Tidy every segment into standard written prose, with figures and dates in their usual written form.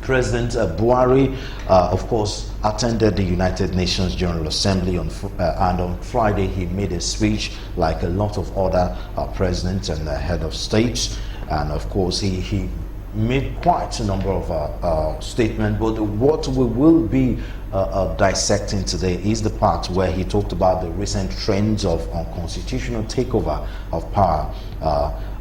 President Buhari, of course, attended the United Nations General Assembly and on Friday he made a speech like a lot of other presidents and head of states, and of course he made quite a number of statements. But what we will be dissecting today is the part where he talked about the recent trends of unconstitutional takeover of power,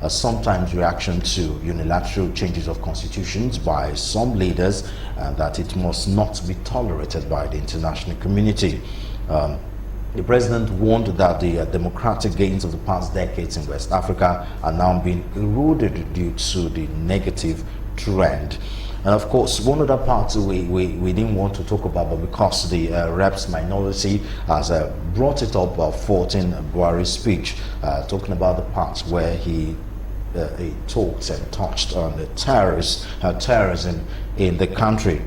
sometimes reaction to unilateral changes of constitutions by some leaders, and that it must not be tolerated by the international community. The president warned that the democratic gains of the past decades in West Africa are now being eroded due to the negative trend. And of course, one other part we didn't want to talk about, but because the reps minority has brought it up forth in Buhari's speech, talking about the parts where he talked and touched on the terrorism in the country,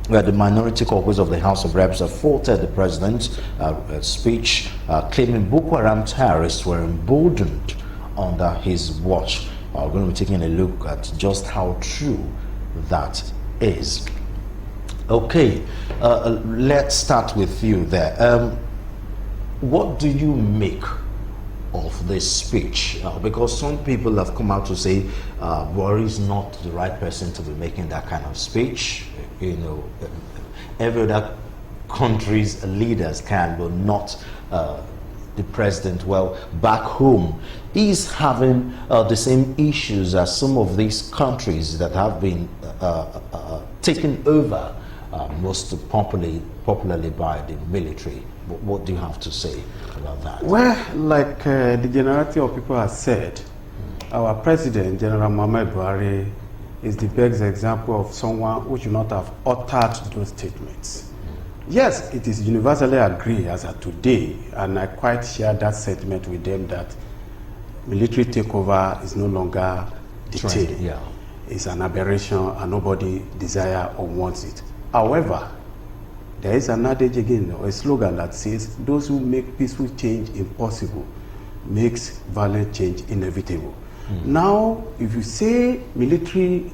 where the minority caucus of the House of Reps faulted the president's speech, claiming Boko Haram terrorists were emboldened under his watch. We're going to be taking a look at just how true that is. Okay, let's start with you there. What do you make of this speech? Because some people have come out to say Buhari is not the right person to be making that kind of speech. You know, every other country's leaders can, but not the president. Well, back home, he's having the same issues as some of these countries that have been taken over most popularly by the military. What do you have to say about that? Well, like the generality of people have said, our president, General Muhammad Buhari, is the best example of someone who should not have uttered those statements. Yes, it is universally agreed as of today, and I quite share that sentiment with them, that military takeover is no longer the thing. Yeah. It's an aberration and nobody desires or wants it. However, there is an adage again, or a slogan that says, those who make peaceful change impossible makes violent change inevitable. Now, if you say military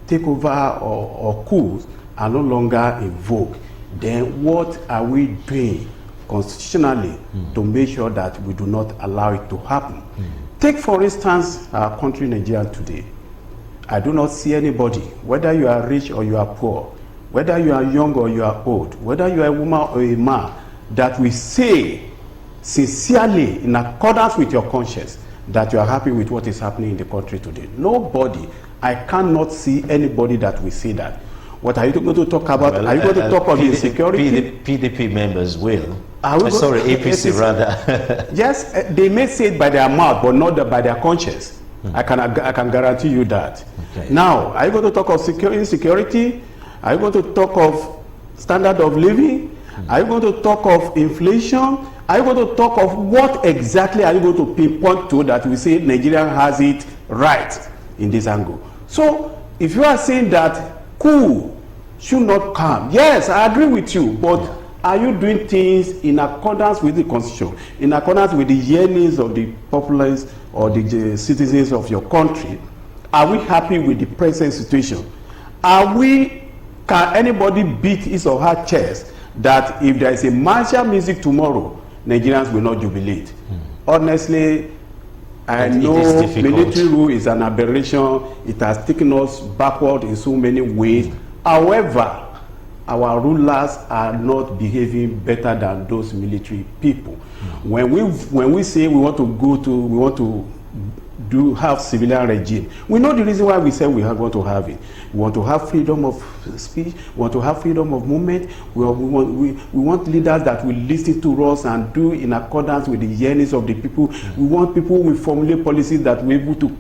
takeover or coups are no longer in vogue, then what are we doing constitutionally to make sure that we do not allow it to happen? Take, for instance, our country, Nigeria, today. I do not see anybody, whether you are rich or you are poor, whether you are young or you are old, whether you are a woman or a man, that we say sincerely, in accordance with your conscience, that you are happy with what is happening in the country today. Nobody. I cannot see anybody that will say that. What are you going to talk about? Well, are you going to talk about insecurity? PDP members will. APC rather. Yes, they may say it by their mouth, but not by their conscience. I can guarantee you that. Okay. Now, are you going to talk of insecurity? Are you going to talk of standard of living? Are you going to talk of inflation? Are you going to talk of what exactly are you going to pinpoint to that we say Nigeria has it right in this angle? So, if you are saying that coup should not come, yes, I agree with you, but are you doing things in accordance with the constitution, in accordance with the yearnings of the populace or the citizens of your country? Are we happy with the present situation? Can anybody beat his or her chest that if there is a martial music tomorrow, Nigerians will not jubilate? Honestly, I know military rule is an aberration. It has taken us backward in so many ways. However, our rulers are not behaving better than those military people. When we say we want to have civilian regime, we know the reason why we say we want to have it. We want to have freedom of speech. We want to have freedom of movement. We want leaders that will listen to us and do in accordance with the yearnings of the people. We want people who will formulate policies that will be able to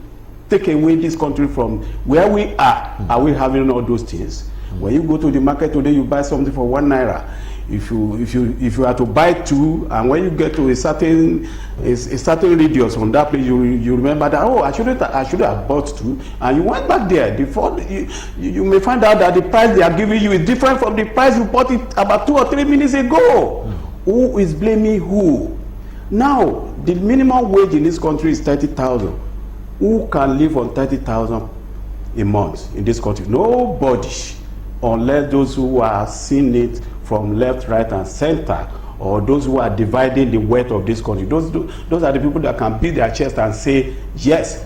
take away this country from where we are. Are we having all those things? When you go to the market today, you buy something for 1 naira. If you are to buy two, and when you get to a certain radius from that place, you remember that, oh, I should have bought two, and you went back there. Before you may find out that the price they are giving you is different from the price you bought it about 2 or 3 minutes ago. Who is blaming who? Now the minimum wage in this country is 30,000. Who can live on 30,000 a month in this country? Nobody. unless those who are seeing it from left, right, and center, or those who are dividing the wealth of this country, those are the people that can beat their chest and say, yes,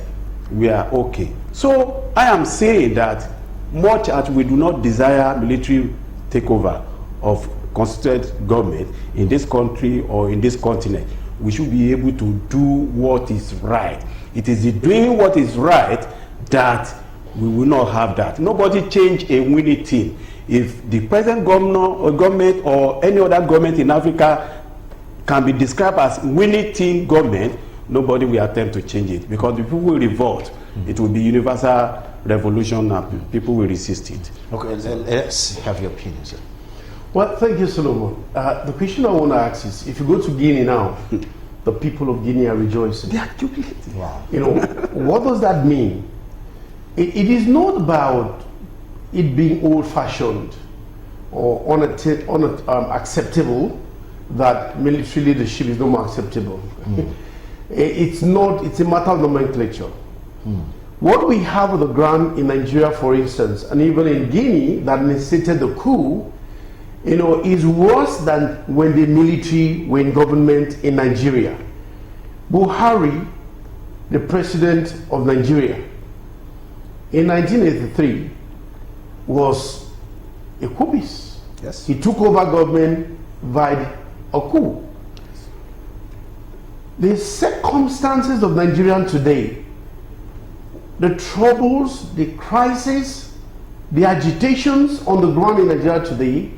we are okay. So I am saying that much as we do not desire military takeover of constituted government in this country or in this continent, we should be able to do what is right. It is the doing what is right that we will not have that. Nobody change a winning team. If the present government or any other government in Africa can be described as winning team government, nobody will attempt to change it, because the people will revolt. It will be universal revolution and people will resist it. Okay, let's have your opinion, sir. Well, thank you, Solomon. The question I want to ask is, if you go to Guinea now, the people of Guinea are rejoicing. They are jubilating. Wow. You know, what does that mean? It is not about it being old-fashioned or unacceptable that military leadership is no more acceptable. It's not, it's a matter of nomenclature. What we have on the ground in Nigeria, for instance, and even in Guinea, that necessitated the coup, you know, is worse than when the military were in government in Nigeria. Buhari, the president of Nigeria, in 1983, was a coupist. Yes. He took over government via a coup. The circumstances of Nigeria today, the troubles, the crisis, the agitations on the ground in Nigeria today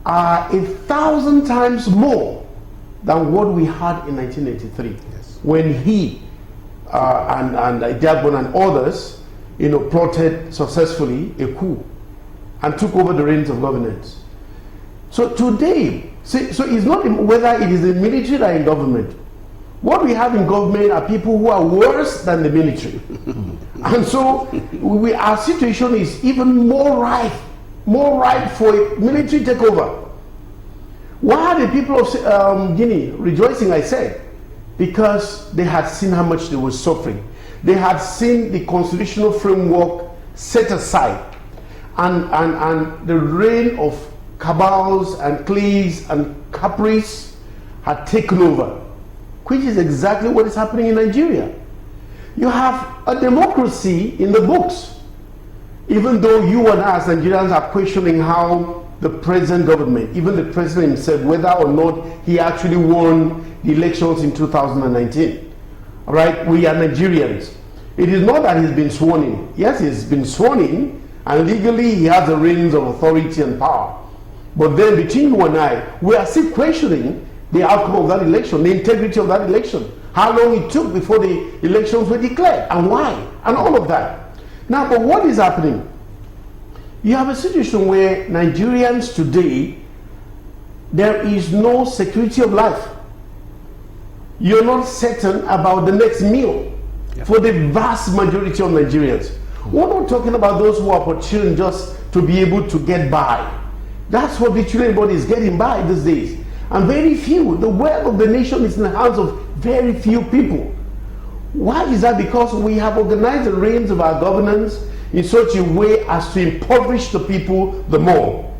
are 1,000 times more than what we had in 1983, yes, when he and Diagbon and others, you know, plotted successfully a coup and took over the reins of governance. So today, so it's not whether it is the military that are in government. What we have in government are people who are worse than the military. And so our situation is even more ripe for a military takeover. Why are the people of Guinea rejoicing, I said? Because they had seen how much they were suffering. They had seen the constitutional framework set aside, and the reign of cabals and cliques and caprice had taken over, which is exactly what is happening in Nigeria. You have a democracy in the books, even though you and I as Nigerians are questioning how the present government, even the president himself, whether or not he actually won the elections in 2019. All right, we are Nigerians. It is not that he's been sworn in. Yes, he's been sworn in, and legally he has the reins of authority and power. But then between you and I, we are still questioning the outcome of that election, the integrity of that election, how long it took before the elections were declared, and why, and all of that. Now, but what is happening? You have a situation where Nigerians today, there is no security of life. You're not certain about the next meal for the vast majority of Nigerians. We're not talking about those who are opportune just to be able to get by. That's what virtually everybody is getting by these days. And very few, the wealth of the nation is in the hands of very few people. Why is that? Because we have organized the reins of our governance in such a way as to impoverish the people the more.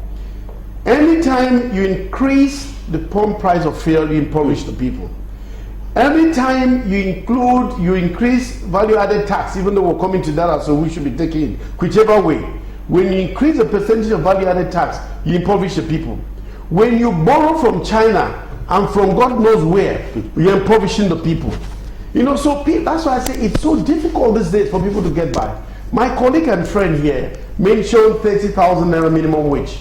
Anytime you increase the pump price of fuel, you impoverish the people. Every time you increase value-added tax, even though we're coming to that, so we should be taking it, whichever way. When you increase the percentage of value-added tax, you impoverish the people. When you borrow from China and from God knows where, you're impoverishing the people. You know, so that's why I say it's so difficult these days for people to get by. My colleague and friend here mentioned 30,000 naira minimum wage.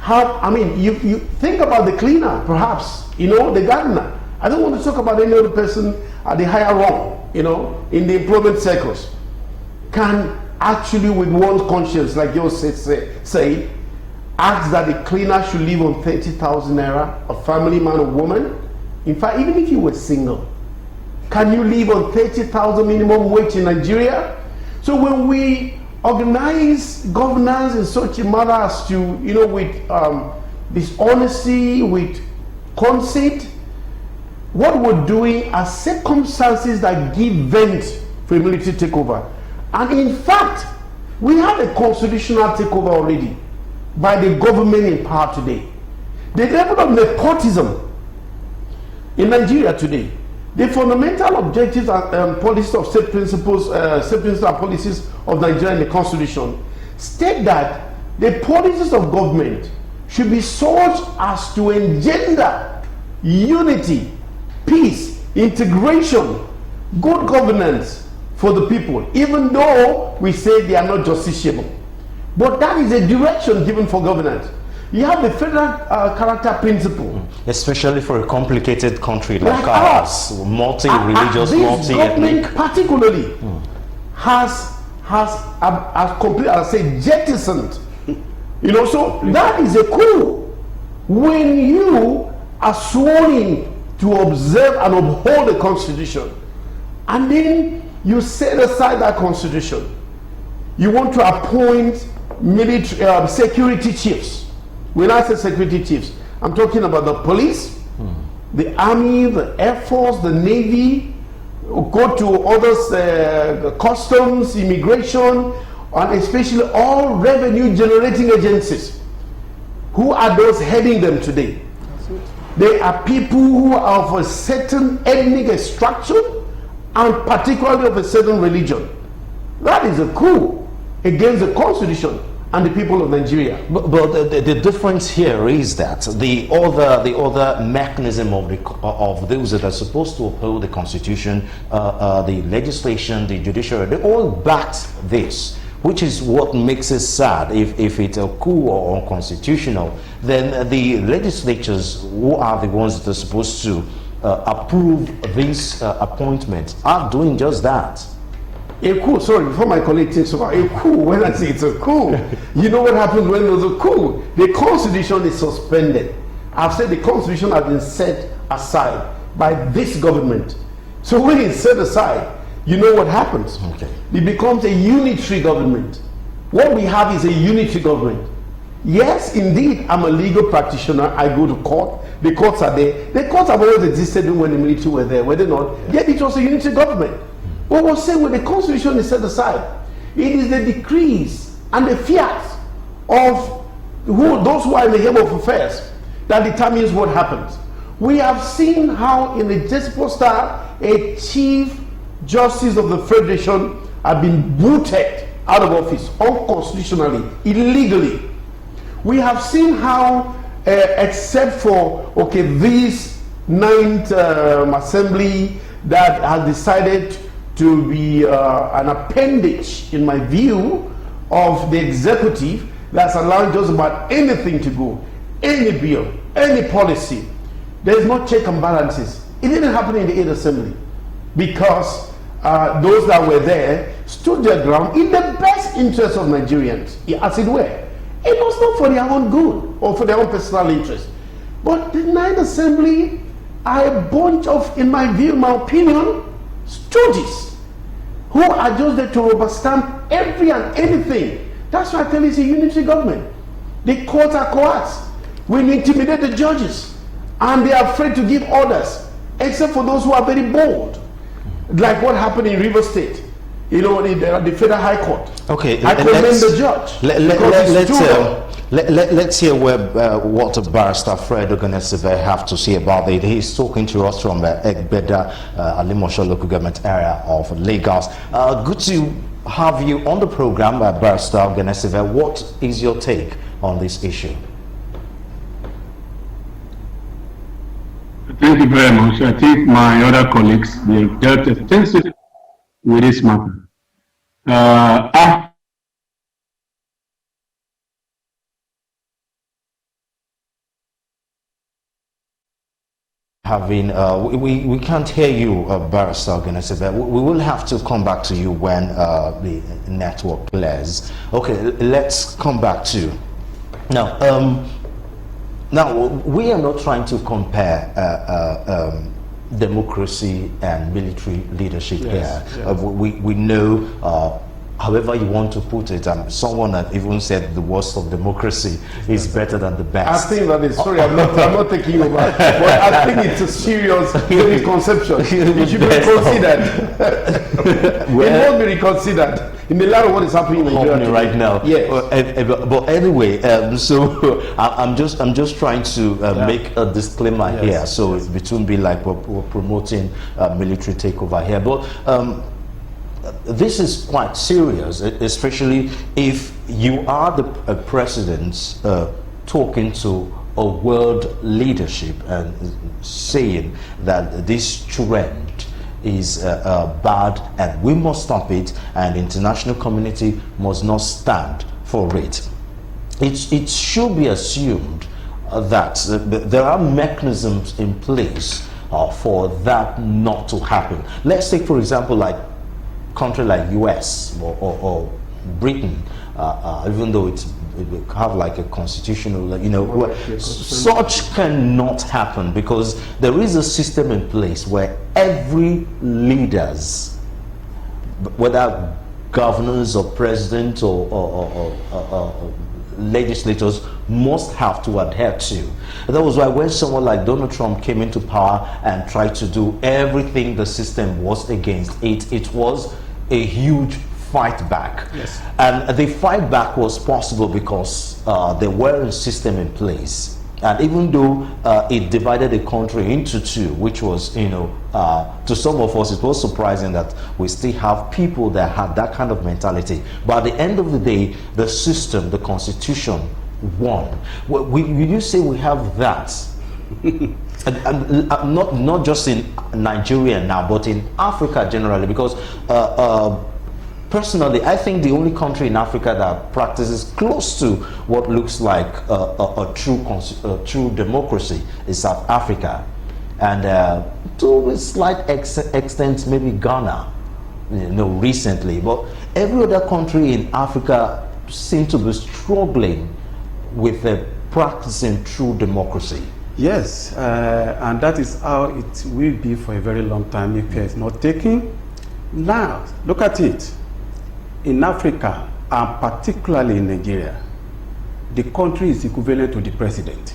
I mean, you think about the cleaner, perhaps, you know, the gardener. I don't want to talk about any other person at the higher rung, you know, in the employment circles, can actually with one's conscience, like you say, ask that the cleaner should live on 30,000 naira, a family man or woman. In fact, even if you were single, can you live on 30,000 minimum wage in Nigeria? So when we organize governance in such a manner as to, you know, with dishonesty, with conceit, what we're doing are circumstances that give vent for a military takeover. And in fact, We have a constitutional takeover already by the government in power today. The level of nepotism in Nigeria today, the fundamental objectives and policies of state principles, and policies of Nigeria in the Constitution state that the policies of government should be such as to engender unity, peace, integration, good governance for the people, even though we say they are not justiciable. But that is a direction given for governance. You have the federal character principle. Especially for a complicated country like ours, multi-religious, multi-ethnic. Particularly has completely, I say, jettisoned. You know, so that is a coup. When you are sworn in to observe and uphold the Constitution, and then you set aside that Constitution, you want to appoint military security chiefs. When I say security chiefs, I'm talking about the police, the army, the air force, the navy, go to others, customs, immigration, and especially all revenue generating agencies. Who are those heading them today? They are people who are of a certain ethnic extraction and particularly of a certain religion. That is a coup against the Constitution and the people of Nigeria. But the difference here is that the other mechanism of those that are supposed to uphold the Constitution, the legislation, the judiciary, they all backed this, which is what makes it sad. If it's a coup or unconstitutional, then the legislatures, who are the ones that are supposed to approve these appointments, are doing just that. A coup, sorry, before my colleague takes over, a coup, when I say it's a coup, you know what happens when there's a coup? The Constitution is suspended. I've said the Constitution has been set aside by this government. So when it's set aside, you know what happens? Okay. It becomes a unitary government. What we have is a unitary government. Yes, indeed, I'm a legal practitioner. I go to court. The courts are there. The courts have always existed when the military were there, were they not? Yet it was a unitary government. What was saying when the Constitution is set aside, it is the decrees and the fiat of those who are in the helm of affairs that determines what happens. We have seen how in the Despot style, a Chief Justice of the Federation have been booted out of office unconstitutionally, illegally. We have seen how, except for this 9th assembly that has decided to be an appendage, in my view, of the executive that's allowing just about anything to go, any bill, any policy. There's no check and balances. It didn't happen in the 8th assembly because those that were there stood their ground in the best interest of Nigerians, as it were. It was not for their own good or for their own personal interest. But the 9th assembly are a bunch of, in my view, my opinion, stooges who are just there to rubber stamp every and anything. That's why I tell you it's a unitary government. The courts are coerced. When you intimidate the judges, and they are afraid to give orders, except for those who are very bold, like what happened in River State. You know, the Federal High Court. Okay, I commend the judge. Let's hear what Barrister Fred Ogoneseve have to say about it. He's talking to us from Egbeda, Alimosho local government area of Lagos. Good to have you on the program, Barrister Ogoneseve. What is your take on this issue? Thank you very much. I think my other colleagues, they've dealt extensively with this matter. We can't hear you, Barrister Ogoneseve. We will have to come back to you when the network clears. Okay, let's come back to now. Now, we are not trying to compare democracy and military leadership here. We know however you want to put it. Someone had even said the worst of democracy is better than the best. I think that is, sorry, I'm not taking you over, but I think it's a serious misconception. It should be reconsidered. It won't be reconsidered in the light of what is happening in Nigeria right now. Yes. But anyway, so I'm just trying to make a disclaimer here, so it won't be like we're promoting military takeover here. But this is quite serious, especially if you are the president talking to a world leadership and saying that this trend is bad and we must stop it, and the international community must not stand for it. It should be assumed that there are mechanisms in place for that not to happen. Let's take, for example, like country like US or Britain, even though it have like a constitutional, such cannot happen, because there is a system in place where every leaders, whether governors or president or legislators, must have to adhere to. And that was why when someone like Donald Trump came into power and tried to do everything the system was against, it was a huge fight back. Yes. And the fight back was possible because there were a system in place. And even though it divided the country into two, which was, to some of us, it was surprising that we still have people that had that kind of mentality. But at the end of the day, the system, the constitution, won. You say we have that. and not just in Nigeria now, but in Africa generally, because personally, I think the only country in Africa that practices close to what looks like a true democracy is South Africa, and to a slight extent maybe Ghana, recently. But every other country in Africa seems to be struggling with practicing true democracy. Yes, and that is how it will be for a very long time if care is not taken. Now, look at it. In Africa, and particularly in Nigeria, the country is equivalent to the president.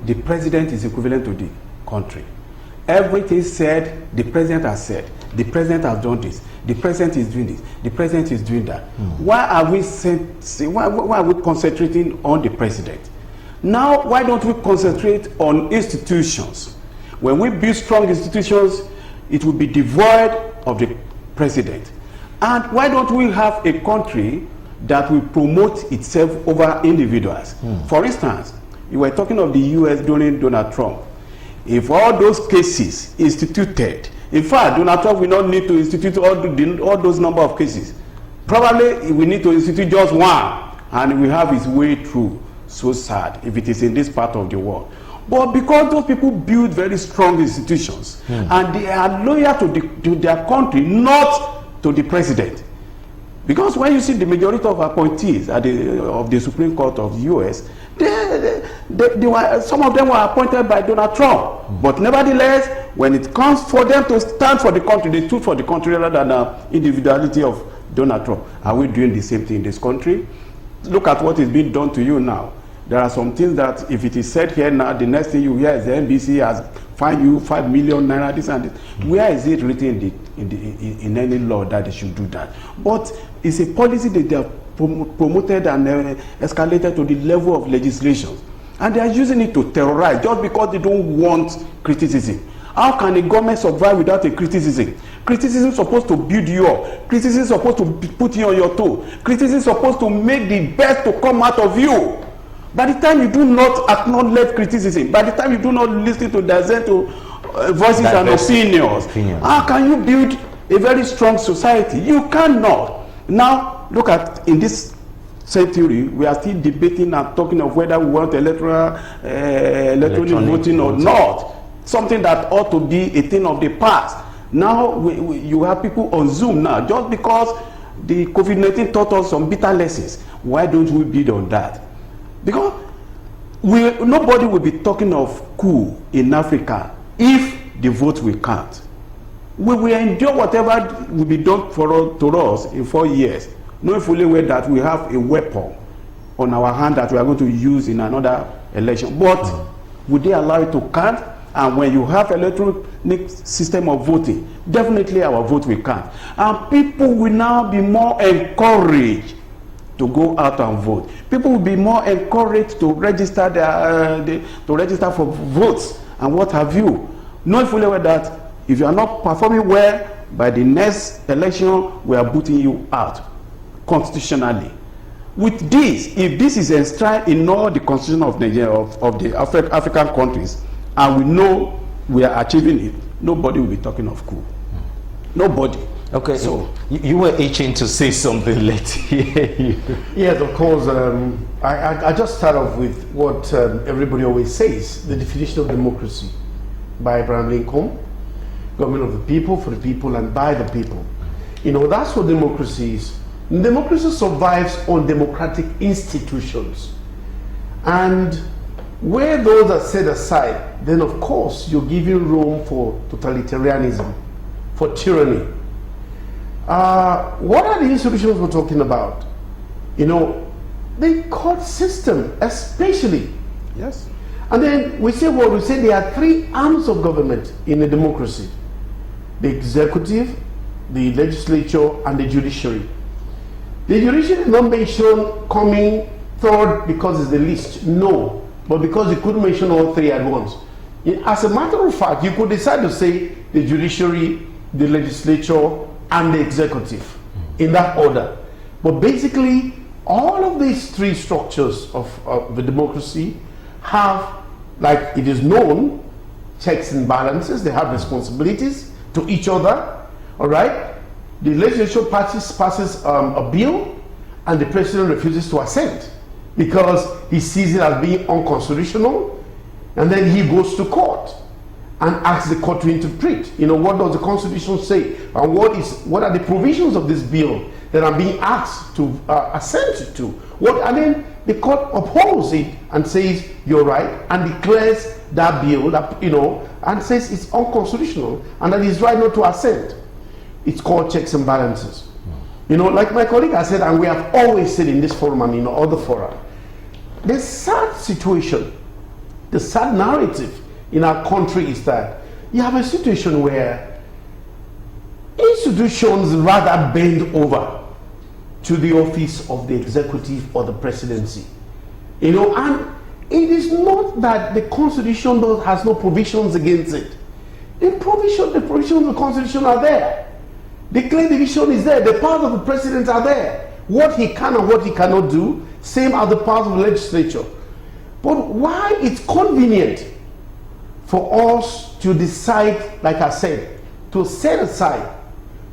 The president is equivalent to the country. Everything said, the president has said. The president has done this. The president is doing this. The president is doing that. Why are we concentrating on the president? Now, why don't we concentrate on institutions? When we build strong institutions, it will be devoid of the president. And why don't we have a country that will promote itself over individuals? For instance, you were talking of the US during Donald Trump. If all those cases instituted, in fact, Donald Trump will not need to institute all those number of cases. Probably we need to institute just one, and we have his way through. So sad if it is in this part of the world. But because those people build very strong institutions, and they are loyal to their country, not to the president. Because when you see the majority of appointees of the Supreme Court of the US, some of them were appointed by Donald Trump. But nevertheless, when it comes for them to stand for the country, they stood for the country rather than the individuality of Donald Trump. Are we doing the same thing in this country? Look at what is being done to you now. There are some things that if it is said here now, the next thing you hear is the NBC has fined you 5 million naira, this and this. Where is it written in any law that they should do that? But it's a policy that they have promoted and escalated to the level of legislation. And they are using it to terrorize just because they don't want criticism. How can a government survive without a criticism? Criticism is supposed to build you up. Criticism is supposed to put you on your toe. Criticism is supposed to make the best to come out of you. By the time you do not acknowledge criticism, by the time you do not listen to dissent to voices and opinions, how can you build a very strong society? You cannot. Now, look at, in this century, we are still debating and talking of whether we want electronic voting or not. Something that ought to be a thing of the past. Now, you have people on Zoom now, just because the COVID-19 taught us some bitter lessons. Why don't we build on that? Because nobody will be talking of coup in Africa if the vote will count. We will endure whatever will be done to us in 4 years, knowing fully well that we have a weapon on our hand that we are going to use in another election. But would they allow it to count? And when you have electronic system of voting, definitely our vote will count. And people will now be more encouraged to go out and vote. People will be more encouraged to register for votes and what have you. Knowing fully well that if you are not performing well, by the next election, we are booting you out constitutionally. With this, if this is enshrined in all the constitution of Nigeria, of the African countries, and we know we are achieving it, nobody will be talking of coup. Nobody. Okay, so you were itching to say something. Let's hear you. Yes, of course. I just start off with what everybody always says, the definition of democracy by Abraham Lincoln: government of the people, for the people, and by the people. You know, that's what democracy is. Democracy survives on democratic institutions. And where those are set aside, then of course you're giving room for totalitarianism, for tyranny. What are the institutions we're talking about? You know, the court system, especially. Yes. And then we say, well, we say there are 3 arms of government in a democracy: the executive, the legislature, and the judiciary. The judiciary is not mentioned coming third because it's the least. No, but because you couldn't mention all 3 at once. As a matter of fact, you could decide to say the judiciary, the legislature, and the executive in that order. But basically, all of these 3 structures of the democracy have, like it is known, checks and balances. They have responsibilities to each other. All right. The legislature passes a bill, and the president refuses to assent because he sees it as being unconstitutional, and then he goes to court and asks the court to interpret. You know, what does the Constitution say, and what are the provisions of this bill that are being asked to assent to? And then the court upholds it and says you're right, and declares that bill, and says it's unconstitutional and that it's right not to assent. It's called checks and balances. You know, like my colleague has said, and we have always said in this forum and in other fora, the sad situation, the sad narrative in our country is that you have a situation where institutions rather bend over to the office of the executive or the presidency. You know, and it is not that the Constitution has no provisions against it. The provisions of the Constitution are there. The clear division is there. The powers of the president are there. What he can and what he cannot do, same as the powers of the legislature. But why it's convenient for us to decide, like I said, to set aside,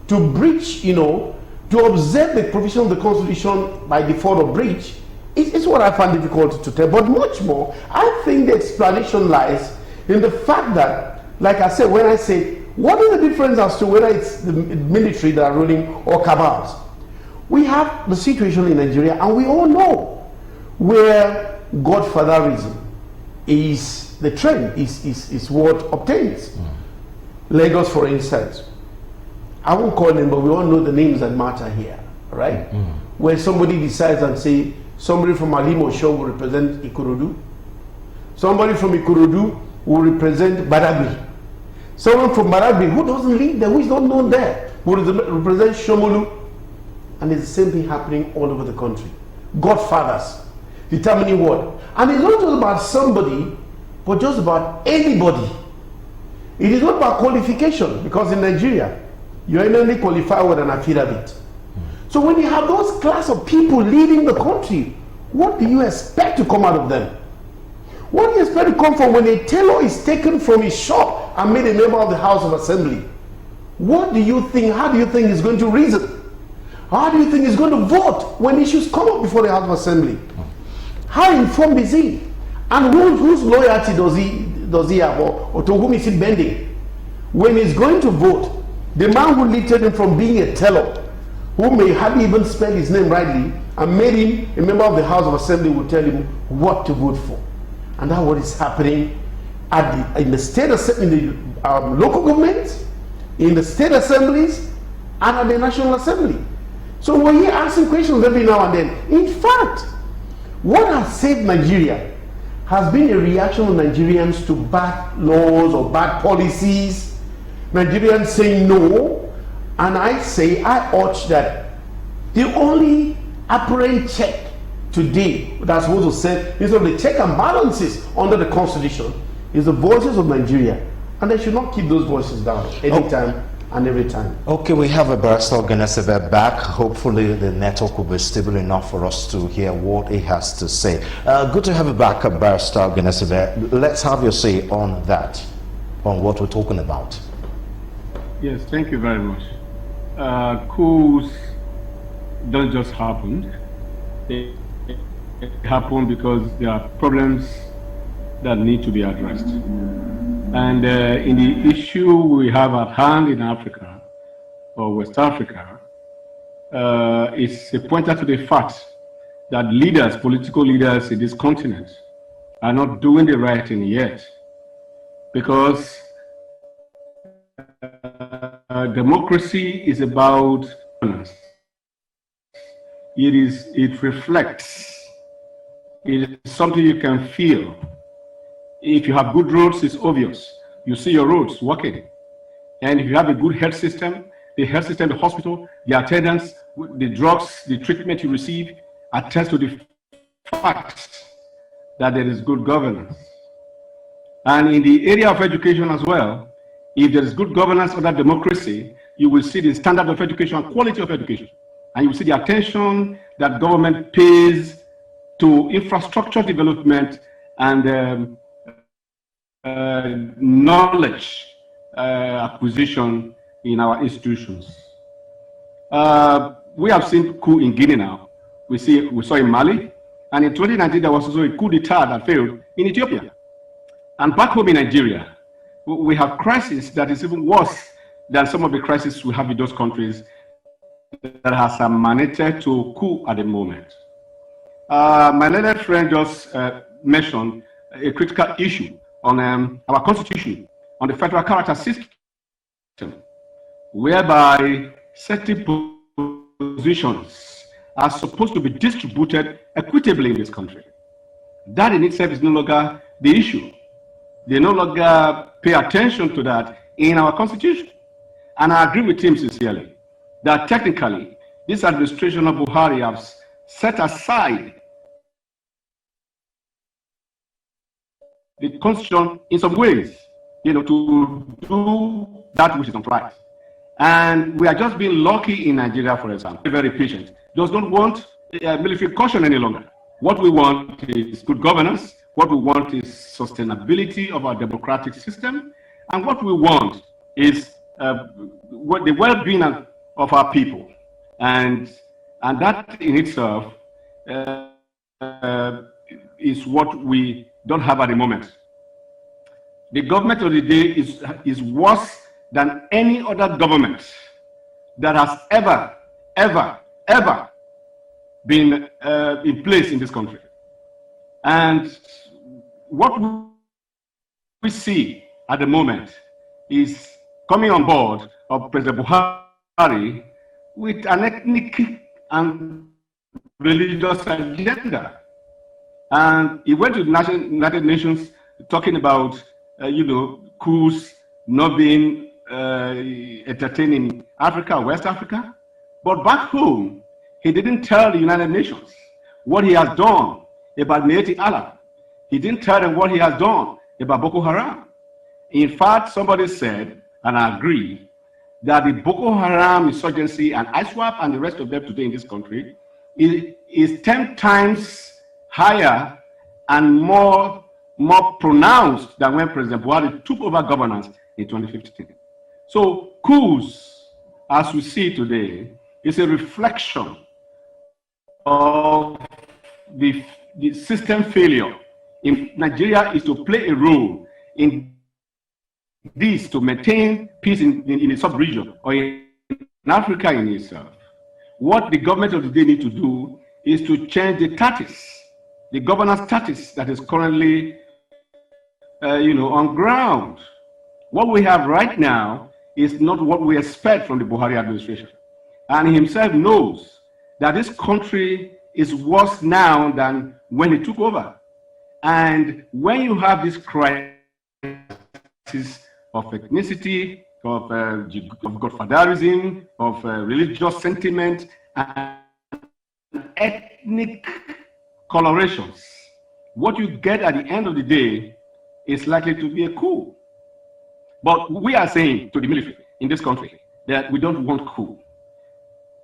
to breach, to observe the provision of the Constitution by default or breach, is what I find difficult to tell. But much more, I think the explanation lies in the fact that, like I said, when I say, what is the difference as to whether it's the military that are ruling or cabals? We have the situation in Nigeria, and we all know where godfatherism is the trend, is what obtains. Lagos, for instance. I won't call them, but we all know the names that matter here, right? Where somebody decides and say, somebody from Alimosho will represent Ikorodu. Somebody from Ikorodu will represent Badagry. Someone from Badagry who doesn't live there, who is not known there, will represent Shomolu. And it's the same thing happening all over the country. Godfathers determining what. And it's not just about somebody, but just about anybody. It is not about qualification, because in Nigeria, you only qualify with an affidavit. So when you have those class of people leading the country, what do you expect to come out of them? What do you expect to come from when a tailor is taken from his shop and made a member of the House of Assembly? What do you think, how do you think he's going to reason? How do you think he's going to vote when issues come up before the House of Assembly? How informed is he? And whose loyalty does he have, or to whom is he bending? When he's going to vote, the man who lifted him from being a teller, who may hardly even spell his name rightly, and made him a member of the House of Assembly, will tell him what to vote for. And that's what is happening in the state, in the local government, in the state assemblies and at the National Assembly. So we're here asking questions every now and then. In fact, what has saved Nigeria has been a reaction of Nigerians to bad laws or bad policies. Nigerians saying no, and I urge that the only apparent check today that's supposed to set instead of the check and balances under the Constitution is the voices of Nigeria, and they should not keep those voices down anytime and every time. Okay, we have a Barrister Ogenesebe back. Hopefully the network will be stable enough for us to hear what he has to say. Good to have you back, Barrister Ogenesebe. Let's have your say on that, on what we're talking about. Yes, thank you very much. Coups don't just happen. They happen because there are problems that need to be addressed. And in the issue we have at hand in Africa, or West Africa, it's a pointer to the fact that leaders, political leaders in this continent, are not doing the right thing yet. Because democracy is about governance. It reflects. It is something you can feel. If you have good roads, it's obvious. You see your roads working. And if you have a good health system, the hospital, the attendants, the drugs, the treatment you receive, attest to the fact that there is good governance. And in the area of education as well, if there is good governance under democracy, you will see the standard of education, quality of education. And you will see the attention that government pays to infrastructure development and knowledge acquisition in our institutions. We have seen coup in Guinea now. We saw in Mali, and in 2019 there was also a coup d'etat that failed in Ethiopia. And back home in Nigeria, we have crisis that is even worse than some of the crises we have in those countries that has emanated to coup at the moment. My learned friend just mentioned a critical issue on our constitution, on the federal character system, whereby certain positions are supposed to be distributed equitably in this country. That in itself is no longer the issue. They no longer pay attention to that in our constitution. And I agree with him sincerely that technically this administration of Buhari has set aside the constitution in some ways, to do that which is not right. And we are just being lucky in Nigeria, for example, very patient. Just don't want military caution any longer. What we want is good governance. What we want is sustainability of our democratic system. And what we want is the well-being of our people. And that in itself is what we don't have at the moment. The government of the day is worse than any other government that has ever been in place in this country. And what we see at the moment is coming on board of President Buhari with an ethnic and religious agenda. And he went to the United Nations talking about, coups not being entertained in Africa, West Africa. But back home, he didn't tell the United Nations what he has done about Meeti Allah. He didn't tell them what he has done about Boko Haram. In fact, somebody said, and I agree, that the Boko Haram insurgency and ISWAP and the rest of them today in this country is 10 times higher and more pronounced than when President Buhari took over governance in 2015. So coups, as we see today, is a reflection of the system failure. In Nigeria is to play a role in this to maintain peace in the sub-region or in Africa in itself. What the government of the day need to do is to change the status, the governance status that is currently on ground. What we have right now is not what we expect from the Buhari administration. And he himself knows that this country is worse now than when he took over. And when you have this crisis of ethnicity, of godfatherism, of religious sentiment, and ethnic colorations, what you get at the end of the day is likely to be a coup. But we are saying to the military in this country that we don't want coup.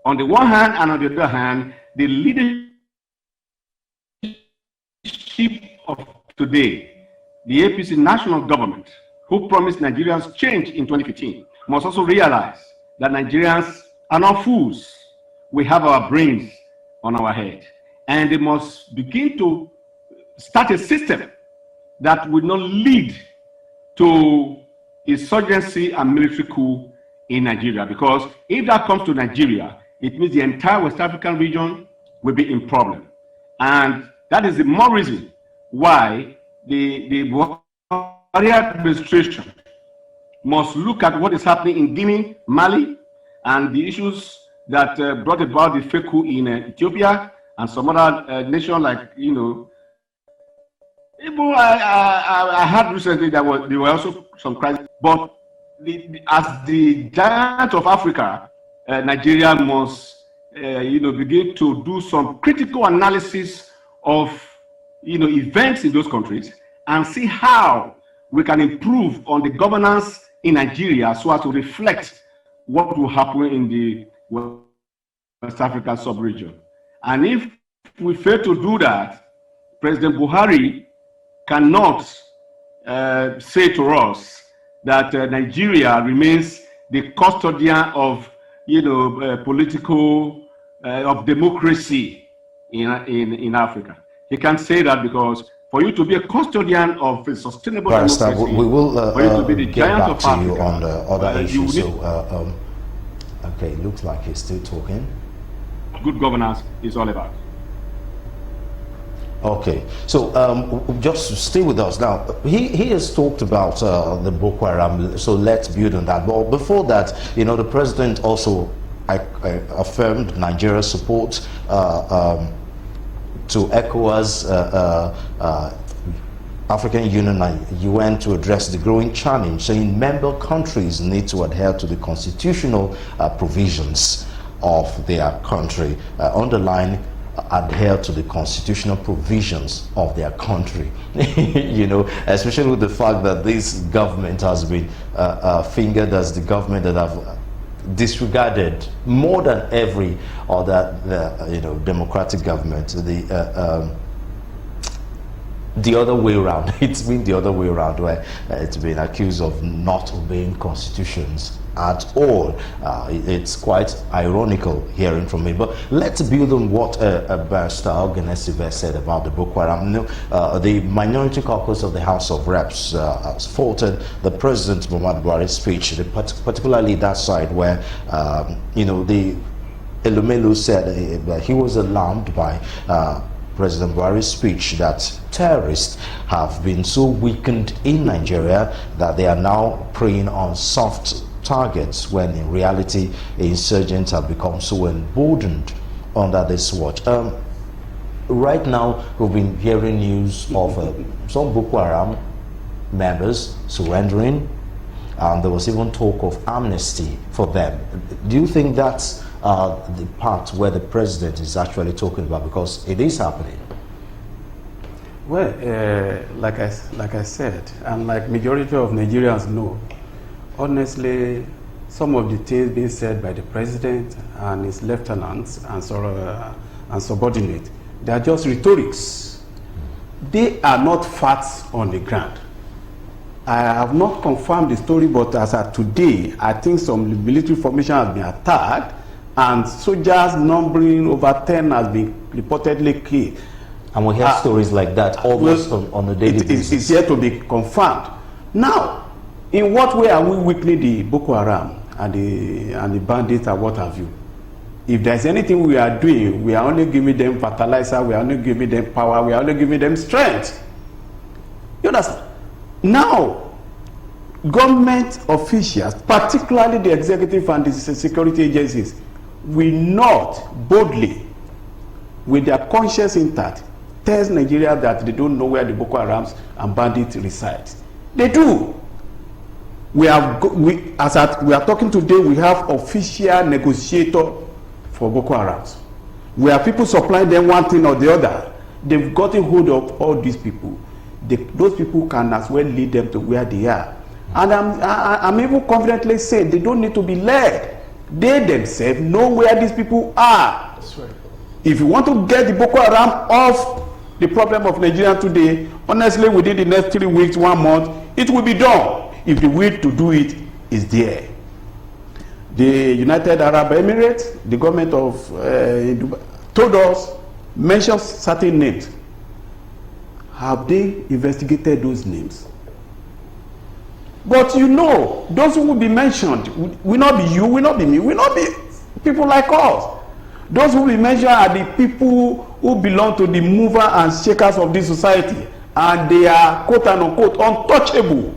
On the one hand, and on the other hand, the leadership of today, the APC national government, who promised Nigerians change in 2015, must also realize that Nigerians are not fools. We have our brains on our head. And they must begin to start a system that will not lead to insurgency and military coup in Nigeria. Because if that comes to Nigeria, it means the entire West African region will be in problem. And that is the more reason why the Buhari administration must look at what is happening in Guinea, Mali, and the issues that brought about the fake coup in Ethiopia and some other nation like, I heard recently that there were also some crises. But as the giant of Africa, Nigeria must, begin to do some critical analysis of, events in those countries and see how we can improve on the governance in Nigeria so as to reflect what will happen in the West African sub-region. And if we fail to do that, President Buhari cannot say to us that Nigeria remains the custodian of, political, of democracy in Africa. He can't say that because for you to be a custodian of a sustainable democracy, we will for you to be the get giant back of to Africa, you on the other issues. So, okay, looks like he's still talking. Good governance is all about. Okay, so just to stay with us now, he has talked about the Boko Haram, so let's build on that. But before that, the president also affirmed Nigeria's support to ECOWAS, African Union and UN to address the growing challenge, saying member countries need to adhere to the constitutional provisions of their country, underline adhere to the constitutional provisions of their country. Especially with the fact that this government has been fingered as the government that have disregarded more than every other democratic government the other way around. It's been the other way around, where it's been accused of not obeying constitutions at all. It's quite ironical hearing from me. But let's build on what Barrister Ogenesive said about the Boko Haram. The Minority Caucus of the House of Reps has faulted the President Muhammadu Buhari's speech, particularly that side where the Elumelu said he was alarmed by President Buhari's speech that terrorists have been so weakened in Nigeria that they are now preying on soft targets, when in reality insurgents have become so emboldened under this watch. Right now we've been hearing news of some Boko Haram members surrendering, and there was even talk of amnesty for them. Do you think that's the part where the president is actually talking about, because it is happening? Well, like I said, and like majority of Nigerians know, honestly, some of the things being said by the president and his lieutenants and subordinates, they are just rhetorics. They are not facts on the ground. I have not confirmed the story, but as of today, I think some military formation has been attacked, and soldiers numbering over 10 has been reportedly killed. And we hear stories like that almost on a daily basis. It's yet to be confirmed. Now, in what way are we weakening the Boko Haram and the bandits and what have you? If there's anything we are doing, we are only giving them fertilizer, we are only giving them power, we are only giving them strength. You understand? Now, government officials, particularly the executive and the security agencies, will not boldly, with their conscience intact, tell Nigeria that they don't know where the Boko Harams and bandits reside. They do. We are talking today, we have official negotiator for Boko Harams. We have people supplying them one thing or the other. They've gotten hold of all these people. Those people can as well lead them to where they are. And I'm even confidently saying they don't need to be led. They themselves know where these people are. That's right. If you want to get the Boko Haram off the problem of Nigeria today, honestly, within the next 3 weeks, 1 month, it will be done if the will to do it is there. The United Arab Emirates, the government of Dubai, told us, mentioned certain names. Have they investigated those names? But you know, those who will be mentioned will not be you, will not be me, will not be people like us. Those who will be mentioned are the people who belong to the mover and shakers of this society, and they are quote and unquote untouchable.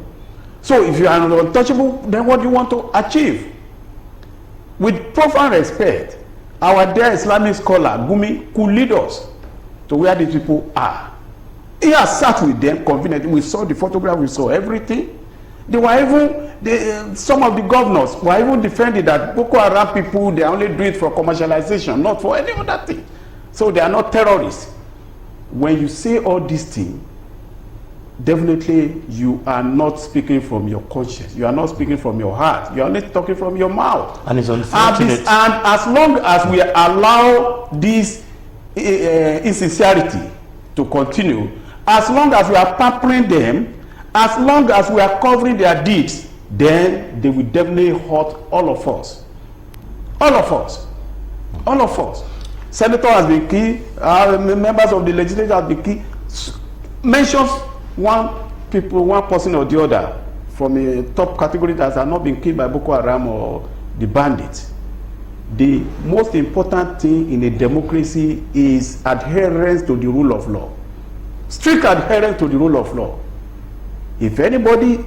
So if you are untouchable, then what do you want to achieve? With profound respect, our dear Islamic scholar Gumi could lead us to where these people are. He has sat with them conveniently. We saw the photograph, we saw everything. They were even, some of the governors were even defending that Boko Haram people, they only do it for commercialization, not for any other thing. So they are not terrorists. When you say all these things, definitely you are not speaking from your conscience. You are not speaking from your heart. You are only talking from your mouth. And it's unfortunate. And as long as we allow this insincerity to continue, as long as we are pampering them, as long as we are covering their deeds, then they will definitely hurt all of us. All of us. All of us. Senator has been key. Members of the legislature have been key. Mentions one person or the other from a top category that has not been killed by Boko Haram or the bandits. The most important thing in a democracy is adherence to the rule of law. Strict adherence to the rule of law. If anybody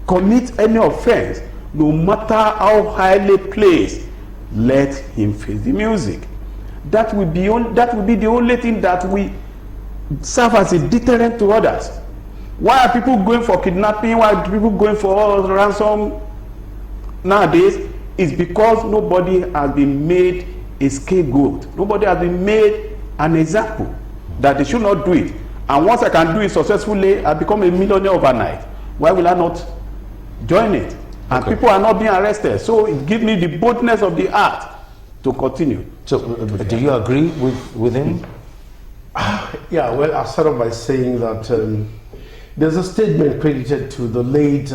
commits any offense, no matter how highly placed, let him face the music. That will be the only thing that will serve as a deterrent to others. Why are people going for kidnapping? Why are people going for ransom nowadays? It's because nobody has been made a scapegoat. Nobody has been made an example that they should not do it. And once I can do it successfully, I become a millionaire overnight. Why will I not join it? And people are not being arrested. So it gives me the boldness of the heart to continue. So do you agree with him? Yeah, well, I'll start off by saying that there's a statement credited to the late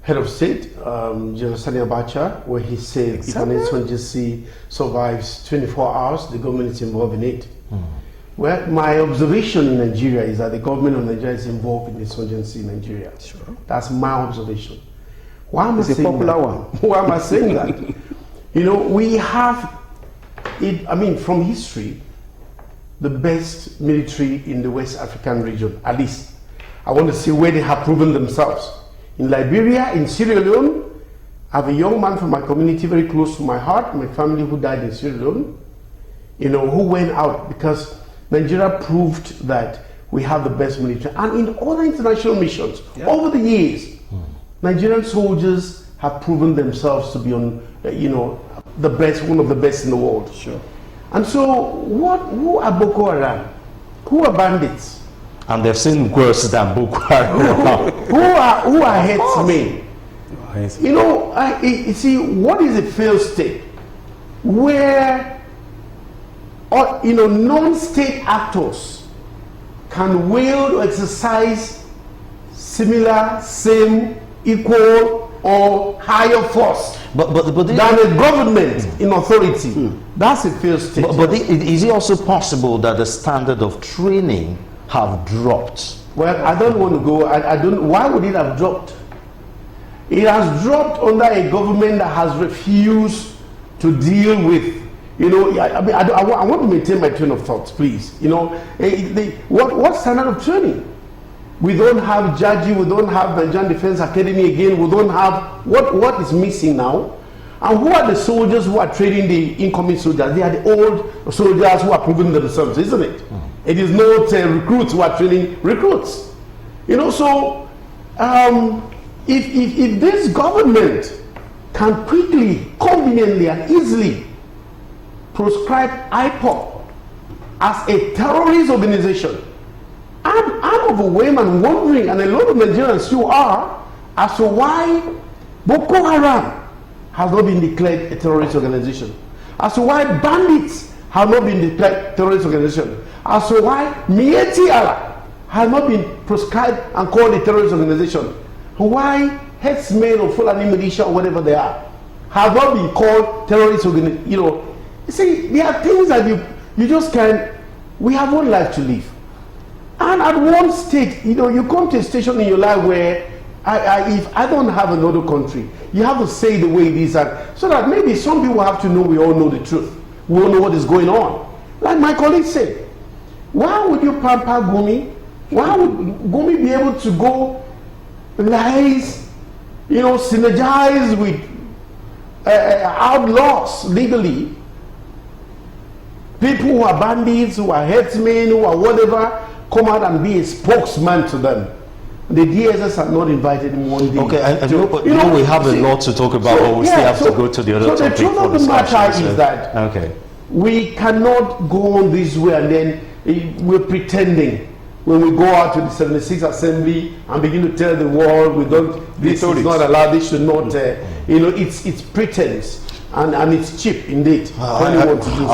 head of state, General Sani Abacha, where he said if an insurgency survives 24 hours, the government is involved in it. Well, my observation in Nigeria is that the government of Nigeria is involved in insurgency in Nigeria. Sure. That's my observation. Why am I saying that? It's a popular one. Why am I saying that? You know, we have, from history, the best military in the West African region, at least. I want to see where they have proven themselves. In Liberia, in Sierra Leone, I have a young man from my community very close to my heart, my family who died in Sierra Leone, who went out because Nigeria proved that we have the best military. And in other international missions, over the years, Nigerian soldiers have proven themselves to be the best, one of the best in the world. Sure. And so, who are Boko Haram? Who are bandits? And they've seen worse than Boko Haram. who are headsmen? You see, what is a failed state where non-state actors can wield or exercise similar, same, equal, or higher force than a government in authority? That's a failed state. But is it also possible that the standard of training have dropped? Well, I don't want to go. Why would it have dropped? It has dropped under a government that has refused to deal with. I want to maintain my train of thoughts, please. What standard of training? We don't have Jaji, we don't have Nigerian Defense Academy again, we don't have, what is missing now? And who are the soldiers who are training the incoming soldiers? They are the old soldiers who are proving themselves, isn't it? It is not recruits who are training recruits. You know, so if this government can quickly, conveniently, and easily proscribe IPOB as a terrorist organization, I'm overwhelmed and wondering, and a lot of Nigerians too are, as to why Boko Haram has not been declared a terrorist organization, as to why bandits have not been declared terrorist organization, as to why Mieti Allah has not been proscribed and called a terrorist organization, why headsmen of Fulani militia or whatever they are have not been called terrorist organization. You know, you see, there are things that you just can't. We have one life to live, and at one stage, you know, you come to a station in your life where if I don't have another country, you have to say the way it is, so that maybe some people have to know we all know the truth. We all know what is going on. Like my colleague said, why would you pamper Gumi? Why would Gumi be able to go lies, you know, synergize with outlaws legally? People who are bandits, who are headsmen, who are whatever, come out and be a spokesman to them. The DSS are not invited in one day. Okay, I know we have a lot to talk about, but we still have to go to the other topic. So the truth of the matter is that we cannot go on this way and then we're pretending when we go out to the 76th Assembly and begin to tell the world we don't, this is not allowed, this should not, you know, it's pretense and it's cheap indeed when you want to do